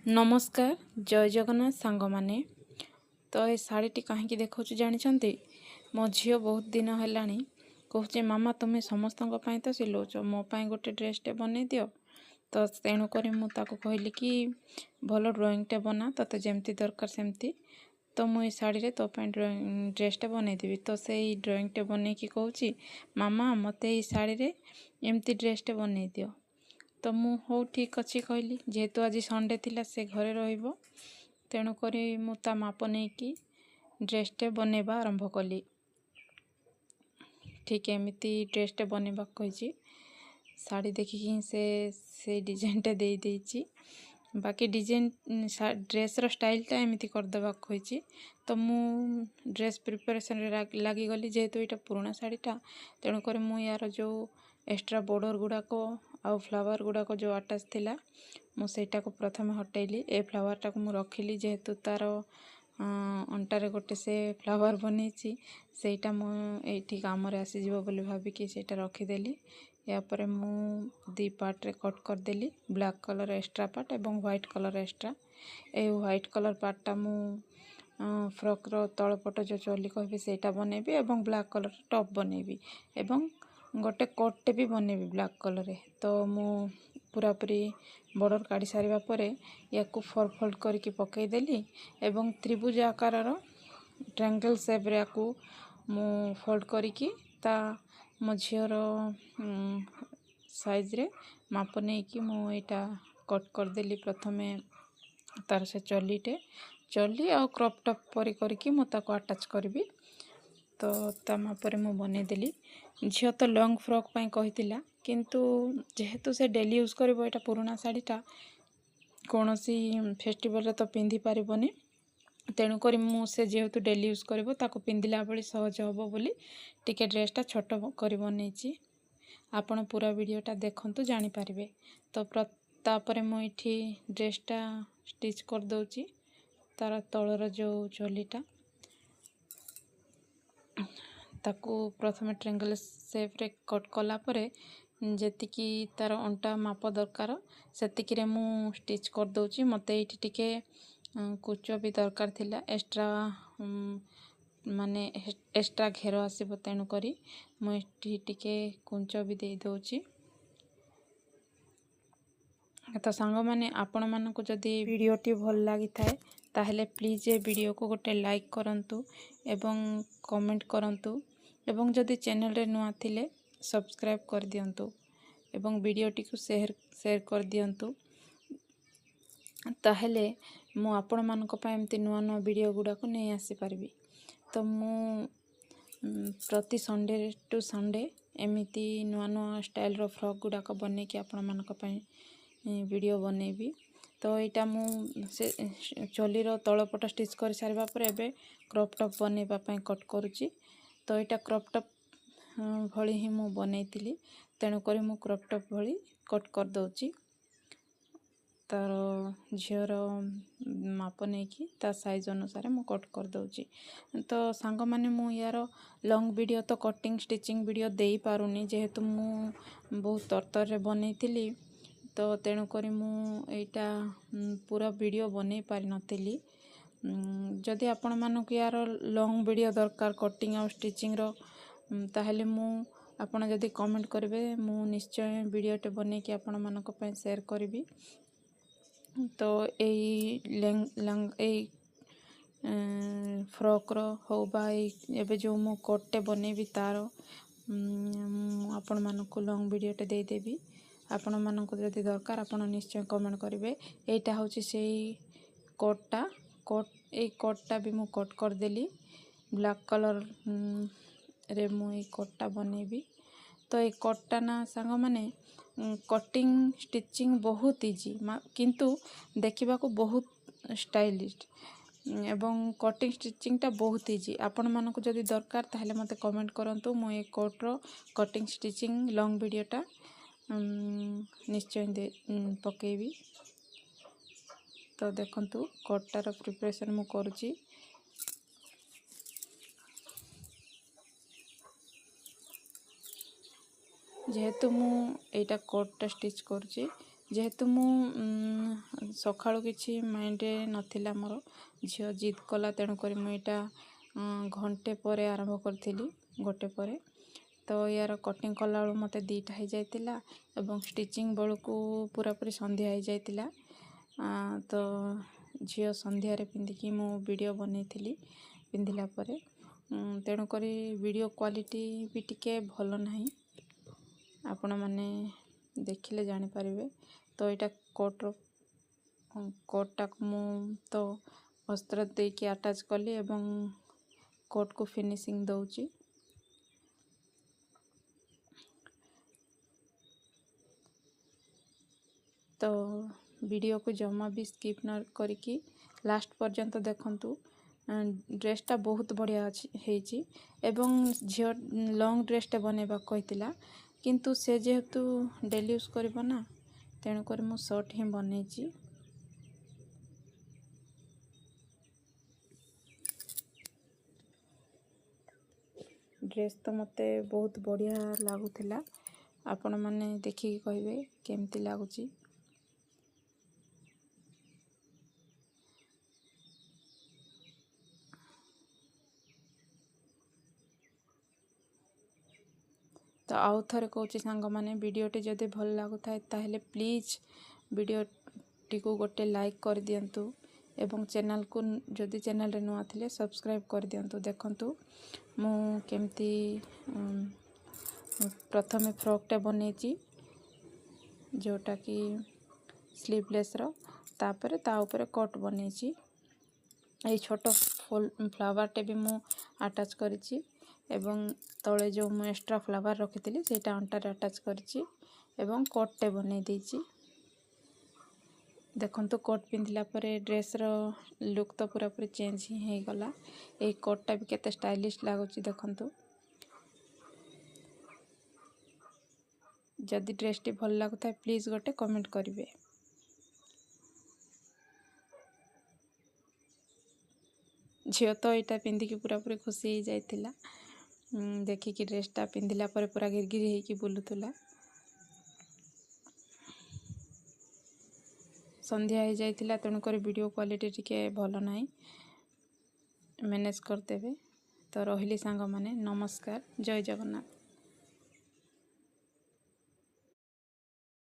नमस्कार जय जगन्नाथ सांग माने तो ये शाढ़ी कहीं देखु जानते मो झील बहुत दिन है कहूँ मामा तुम्हें समस्त तो सिलौच मोपाई गोटे ड्रेसटे बनई दि तो तेणुक मुझे कहली कि भल ड्रॉइंगटे बना तो जमती दरकार सेमती तो मुझे शाढ़ी तो ड्रॉइंग ड्रेसटे बनईदेवी तो से ड्रॉइंगटे बनई कि कहूँ मामा मत शाढ़ी एमती ड्रेसटे बनई दि तो मु हो ठीक अच्छी कहली जेहेतु आज संडे थिला से घरे रहिबो तेणुक मु ता माप नहीं कि ड्रेसटे बनवा आरंभ कली। ठीक एमती ड्रेसटे बनवा कही शाढ़ी देखिकी से डिजाइनटा दे देइछि बाकी डिजाइन ड्रेसर स्टाइलटा एमती करदेवा कही तो मु ड्रेस प्रिपरेशन लगी गली जेहेतु यहाँ पुराना शाढ़ीटा तेणुक मु यार जो एक्स्ट्रा बॉर्डर गुड़ाक आउ फ्लावर गुड़ाक जो अटैच थिला मुझेटा को प्रथम हटेली ए फ्लावरटा को मु रखिली जेहेतु तार अंटारे गोटे से फ्लावर बनई सेटा मुझे काम आसीज बोली भाविकी सेटा रखीदेली यापर मु दी पार्ट्रे कट करदेली ब्लैक कलर एक्स्ट्रा पार्ट एवं व्हाइट कलर एक्स्ट्रा ए व्हाइट कलर पार्टटा मु फ्रॉकर तलपट जो चोली कहि सेटा बनैबी एवं ब्लैक कलर टॉप बनैबी एवं गोटे कोटटे भी बनैबी ब्लैक कलर तो मु पूरापूरी बॉर्डर काढ़ी सारिबा परे याकू फोल्ड करके पकईदेली एवं त्रिभुज आकार ट्रायंगल शेप रे याकू मु फोल्ड करके ता मो झीर साइज रे माप नहीं कि मु एटा कट करदेली प्रथमे तार से चली आ क्रॉप टॉप परी करके मु ताको अटैच करबी तो ता मापरे मु बनईदेली झील तो लॉन्ग फ्रॉक पाई कहितिला किंतु जेहेतु से डेली यूज करबो एटा पुराना शाढ़ीटा कौन सी फेस्टिवल रे तो पिंधि पारिबनी तेणुक मुझे जेहेतु डेली यूज करबो ताको पिंधिला बेले सहज होबो बोली टिके ड्रेसटा छोट कर बनईची आपण पूरा वीडियोटा देखंतु जानि पारिबे तो तापरे मु इठी ड्रेसटा स्टिच कर दउची तार तलर जो चोलीटा ताकू प्रथम ट्रायंगल शेप रे कट कला परे जेतिकी तार अंटा माप दरकार सेतिकी रे मु स्टिच कर दउची मते इठी टिके कुचो भी दरकार थिला एक्स्ट्रा माने एक्स्ट्रा घेर आसीबो तेणु करी मु इठी टिके कुंचो भी दे दउची तो सांग माने आपण मानकु जदि वीडियोटी भल लागि थाए ताहेले प्लीज ए वीडियो को गोटे लाइक करंतु एवं कमेंट करंतु एवं जदि चैनल रे नुआ थिले सब्सक्राइब कर दियंतु एवं वीडियोटी को शेयर कर दियंतु ताहेले मु आपण मानक पय एमती नुआ नुआ वीडियो गुडा को नहीं आसी पारबी तो मु प्रति संडे टू संडे एमिती नुआ नुआ स्टाइल रो फ्रॉक गुडा को बने कि आपण मानक पय वीडियो बनैबी तो यहाँ मुझे चोली तलपट स्टिच कर सारिबा पर एबे क्रॉप टॉप बनैबा पय कट करूची तो यहाँ क्रॉप टॉप भली ही मु बनैतिली तेणुक मु क्रॉप टॉप भली कट कर दउची तार झीर माप नहीं कि ता साइज अनुसार मु कट कर दउची तो सांग माने मु यार लॉन्ग वीडियो तो कटिंग स्टिचिंग वीडियो देई पारुनी जेहेतु मु बहुत तरतर रे बनैतिली तो तेणुक मुझा पूरा वीडियो बन पारि नथिली जदि आपण मानक यार लॉन्ग वीडियो दरकार कटिंग और स्टिचिंग रो ताहेले मु आपण जदि कमेंट करेंगे मु निश्चय वीडियोटे बन कि आपण मानक पय शेयर करी तो यही फ्रॉक रो हो बा एबे जो मु कोटटे बनैबी तार आपण मानक लॉन्ग वीडियोटे दे देबी आपण मानक जदि दरकार आपण निश्चय कमेंट करेंगे यहाँ हूँ से कोटटा कोटटा भी मु कट करदेली ब्लैक कलर रे मु कोटटा बनैबी तो ये कोटटा ना सांग माने कटिंग स्टिचिंग बहुत इजी किंतु देखा को बहुत स्टाइलिश एवं कटिंग स्टिचिंगटा बहुत इजी आपण मानक जदि दरकार ताहले मते कमेंट करंतु मो ये कोटर कटिंग स्टिचिंग लॉन्ग वीडियोटा निश्चय पकेबी तो देखंतु कोटार प्रिपरेशन मु करूची जेहेतु मु एटा कोटटा स्टिच करूची जेहेतु मु सकाळु किछि माइंड नथिला मोर झियो जिद कला तेणुक मुझा घंटे पर आरंभ करी गोटे पर तो यार कटिंग कला बेलू मत 2टा हो जाता एवं स्टिचिंग बेलू को पूरापूरी संध्या हो जाता तो झियो संध्यारे पिंधिकी मु वीडियो बनई पिंधिला परे तेणुक वीडियो क्वालिटी भी टिके भल नहीं आपण मैंने देखिले जानी पारिबे। तो यहाँ कोटा को मु तो अस्त्र देकी अटैच कली एवं कोट को फिनिशिंग दउची। तो वीडियो को जमा भी स्किप न करिकी लास्ट पर्यंत देखंतु। ड्रेसटा बहुत बढ़िया है एवं झियो लॉन्ग ड्रेसटे बनैबा कहितिला किंतु से जेहेतु डेली यूज करबो ना तेणुक मु शॉर्ट ही बनैची। ड्रेस तो मते बहुत बढ़िया लागुथिला आपण माने देखिकी कहिबे केमती लागुची। तो आउ थे कौच सांग मैंने वीडियोटी जदि भल लगुए ताहले प्लीज वीडियोटी को गोटे लाइक कर दिंतु एवं चैनल को जदि चैनल रे नुआ थिले सब्सक्राइब कर दिंतु। देखंतु मु केमती प्रथमे फ्रॉकटे बनैची जोटा कि स्लीवलेस रो तापर ता ऊपर कट बनैची। ये छोट फ्लावरटे भी मु अटैच करिछि एवं तले जो मु एक्स्ट्रा फ्लावर रखी सेटा अंटार अटैच करिछि एवं कोटटे बनै देछि। देखंतु कोट पिंधिला परे ड्रेस रो लुक तो पूरा पूरी चेंज ही हो गला। ए कोटटा भी केते स्टाइलिश लागुछि देखंतु। जदि ड्रेसटी भल लागुଥାଏ प्लीज गोटे कमेंट करिवे। झियो तो यहाँ पिंधिकी पूरा पूरी खुशी हो जाइतिला देखिकी ड्रेसटा पिंधिला परे पूरा गिरगिरी होइकी बुलुथुला। संध्या हो जाइतिला तेणुक वीडियो क्वालिटी टिके भल नहीं मैनेज करदेवे। तो रहिली सांग माने नमस्कार जय जगन्नाथ।